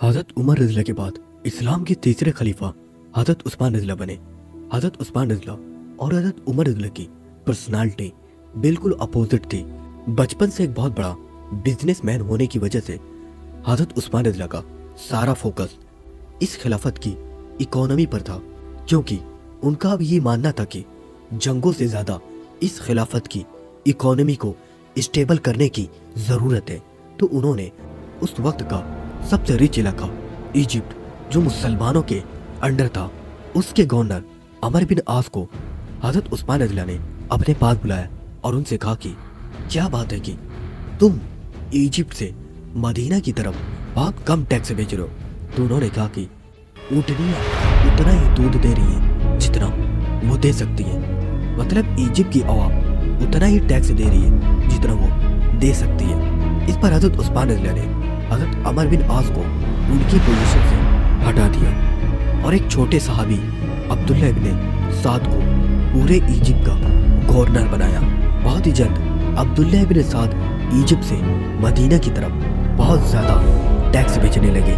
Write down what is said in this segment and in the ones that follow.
حضرت عمر رضی اللہ کے بعد اسلام کے تیسرے خلیفہ حضرت عثمان رضی اللہ بنے۔ حضرت عثمان رضی اللہ اور حضرت عمر رضی اللہ کی پرسنالٹی بالکل اپوزٹ تھی۔ بچپن سے ایک بہت بڑا بزنس مین ہونے کی وجہ سے حضرت عثمان رضی اللہ کا سارا فوکس اس خلافت کی اکانومی پر تھا، کیونکہ ان کا اب یہ ماننا تھا کہ جنگوں سے زیادہ اس خلافت کی اکانومی کو اسٹیبل کرنے کی ضرورت ہے۔ تو انہوں نے اس وقت کا سب سے ریچ علاقہ ایجپٹ جو مسلمانوں کے انڈر تھا، اس کے گورنر عمر بن عاص کو حضرت عثمان رضی اللہ نے اپنے پاس بلایا اور ان سے کہا کہ کیا بات ہے کہ تم ایجپٹ سے مدینہ کی طرف بہت کم ٹیکس بیچ رہے ہو؟ تو انہوں نے کہا کہ اونٹنیاں اتنا ہی دودھ دے رہی ہیں جتنا وہ دے سکتی ہیں، مطلب ایجپٹ کی عوام اتنا ہی ٹیکس دے رہی ہے جتنا وہ دے سکتی ہے۔ اس پر حضرت عثمان رضی اللہ نے حضرت عمر بن عاص کو ان کی پوزیشن سے ہٹا دیا اور ایک چھوٹے صحابی عبداللہ ابن سعد کو پورے ایجپٹ کا گورنر بنایا۔ بہت ہی جلد عبداللہ ابن سعد ایجپٹ سے مدینہ کی طرف بہت زیادہ ٹیکس بیچنے لگے۔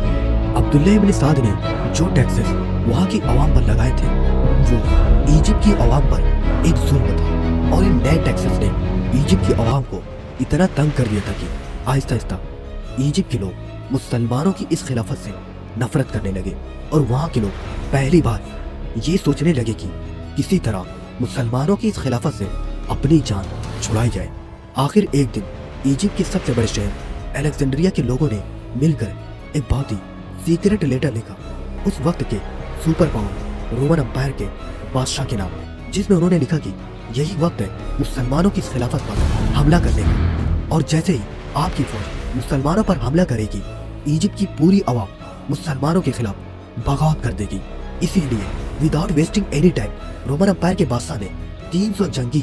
عبداللہ ابن سعد نے جو ٹیکسز وہاں کی عوام پر لگائے تھے وہ ایجپٹ کی عوام پر ایک ظلم تھا، اور ان نئے ٹیکسز نے ایجپٹ کی عوام کو اتنا تنگ کر دیا تھا کہ آہستہ آہستہ ایجپٹ کے لوگ مسلمانوں کی اس خلافت سے نفرت کرنے لگے، اور وہاں کے لوگ پہلی بار یہ سوچنے لگے کہ کسی طرح مسلمانوں کی اس خلافت سے اپنی جان چھڑائی جائے۔ آخر ایک دن ایجپٹ کے سب سے بڑے شہر الیگزینڈریا کے لوگوں نے مل کر ایک بہت ہی سیکرٹ لیٹر لکھا اس وقت کے سپر پاور رومن امپائر کے بادشاہ کے نام، جس میں انہوں نے لکھا کہ یہی وقت ہے مسلمانوں کی اس خلافت پر حملہ کرنے کا، اور جیسے ہی آپ کی فوج مسلمانوں پر حملہ کرے گی ایجپٹ کی پوری عوام مسلمانوں کے خلاف بغاوت کر دے گی۔ اسی لیے without wasting any time Roman empire کے بادشاہ نے 300 جنگی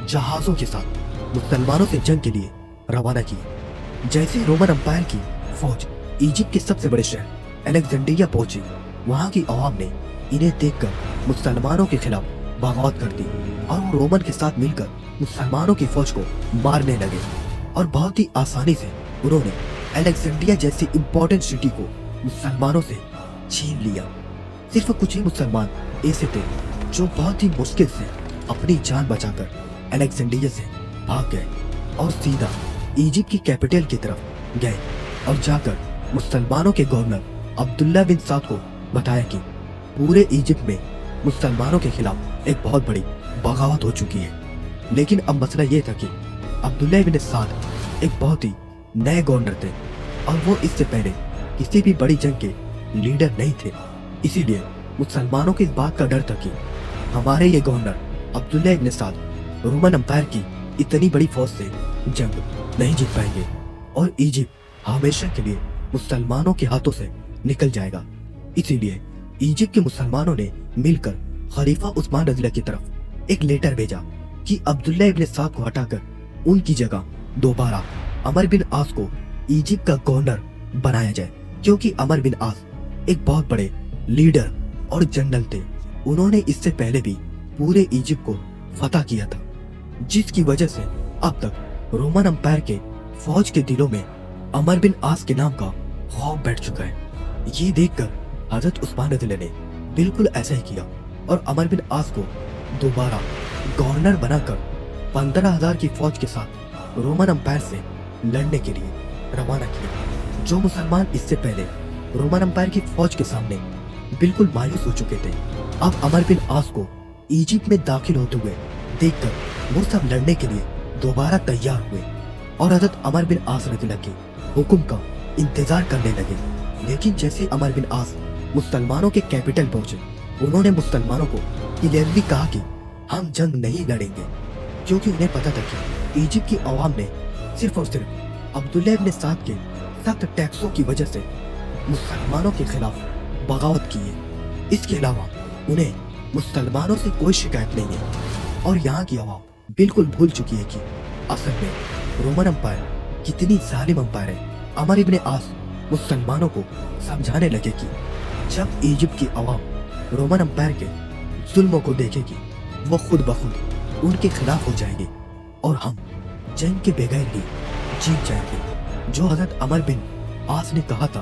جہازوں کے ساتھ مسلمانوں سے جنگ کے لیے روانہ کیے۔ جیسے رومن امپائر کی فوج ایجپٹ کے سب سے بڑے شہر الیگزینڈریا پہنچی، وہاں کی عوام نے انہیں دیکھ کر مسلمانوں کے خلاف بغاوت کر دی، اور وہ رومن کے ساتھ مل کر مسلمانوں کی فوج کو مارنے لگے، اور بہت ہی آسانی سے انہوں نے الیگزینڈریا جیسی امپورٹنٹ سٹی کو مسلمانوں سے چھین لیا۔ صرف کچھ ہی مسلمان ایسے تھے جو بہت ہی مشکل سے اپنی جان بچا کر الیگزینڈریا سے بھاگ گئے اور سیدھا ایجپٹ کی کیپٹل کی طرف گئے، اور جا کر مسلمانوں کے گورنر عبداللہ بن سعد کو بتایا کہ پورے ایجپٹ میں مسلمانوں کے خلاف ایک بہت بڑی بغاوت ہو چکی ہے۔ لیکن اب مسئلہ یہ تھا کہ عبداللہ بن سعد ایک بہت ہی نئے گورنر تھے، اور وہ اس سے پہلے کسی بھی بڑی جنگ کے لیڈر نہیں تھے۔ اسی لیے مسلمانوں کو اس بات کا ڈر تھا کہ ہمارے یہ گورنر عبداللہ بن سعد رومن امپائر کی اتنی بڑی فوج سے جنگ نہیں جیت پائیں گے، اور ایجپٹ ہمیشہ کے لیے مسلمانوں کے ہاتھوں سے نکل جائے گا۔ اسی لیے ایجپٹ کے مسلمانوں نے مل کر خلیفہ عثمان رضی اللہ کی طرف ایک لیٹر بھیجا کہ عبداللہ ابن سعد کو ہٹا کر ان کی جگہ دوبارہ عمر بن عاص کو ایجپٹ کا گورنر بنایا جائے، کیونکہ عمر بن عاص ایک بہت بڑے لیڈر اور جنرل تھے۔ انہوں نے اس سے پہلے بھی پورے ایجپٹ کو فتح کیا تھا، جس کی وجہ سے اب تک رومن امپائر کے فوج کے دلوں میں عمر بن عاص کے نام کا خوف بیٹھ چکا ہے۔ یہ دیکھ کر حضرت عثمان رضی اللہ نے بالکل ایسا ہی کیا، اور عمر بن عاص کو دوبارہ گورنر بنا کر 15,000 کی فوج کے ساتھ رومن امپائر سے لڑنے کے لیے روانہ کیا۔ جو مسلمان اس سے پہلے رومن امپائر کی فوج کے سامنے بالکل مایوس ہو چکے تھے، اب عمر بن عاص کو ایجپٹ میں داخل ہوتے ہوئے دیکھ کر وہ سب لڑنے کے لیے دوبارہ تیار ہوئے، اور حضرت عمر بن عاص رضی اللہ کے حکم کا انتظار کرنے لگے۔ لیکن جیسے عمر بن عاص مسلمانوں کے کیپٹل پہنچے، انہوں نے مسلمانوں کو کلیئرلی کہا کہ ہم جنگ نہیں لڑیں گے، کیونکہ انہیں پتا تھا کہ ایجپٹ کی عوام نے صرف اور صرف عبداللہ ابن سعد کے سخت ٹیکسوں کی وجہ سے مسلمانوں کے خلاف بغاوت کی ہے۔ اس کے علاوہ انہیں مسلمانوں سے کوئی شکایت نہیں ہے، اور یہاں کی عوام بالکل بھول چکی ہے کہ اصل میں رومن امپائر کتنی ظالم امپائر ہے۔ عمر ابن عاص مسلمانوں کو سمجھانے لگے کہ جب ایجپٹ کی عوام رومن امپائر کے ظلموں کو دیکھے گی، وہ خود بخود ان کے خلاف ہو جائیں گے، اور ہم جنگ کے بغیر ہی جیت جائیں گے۔ جو حضرت عمر بن عاص نے کہا تھا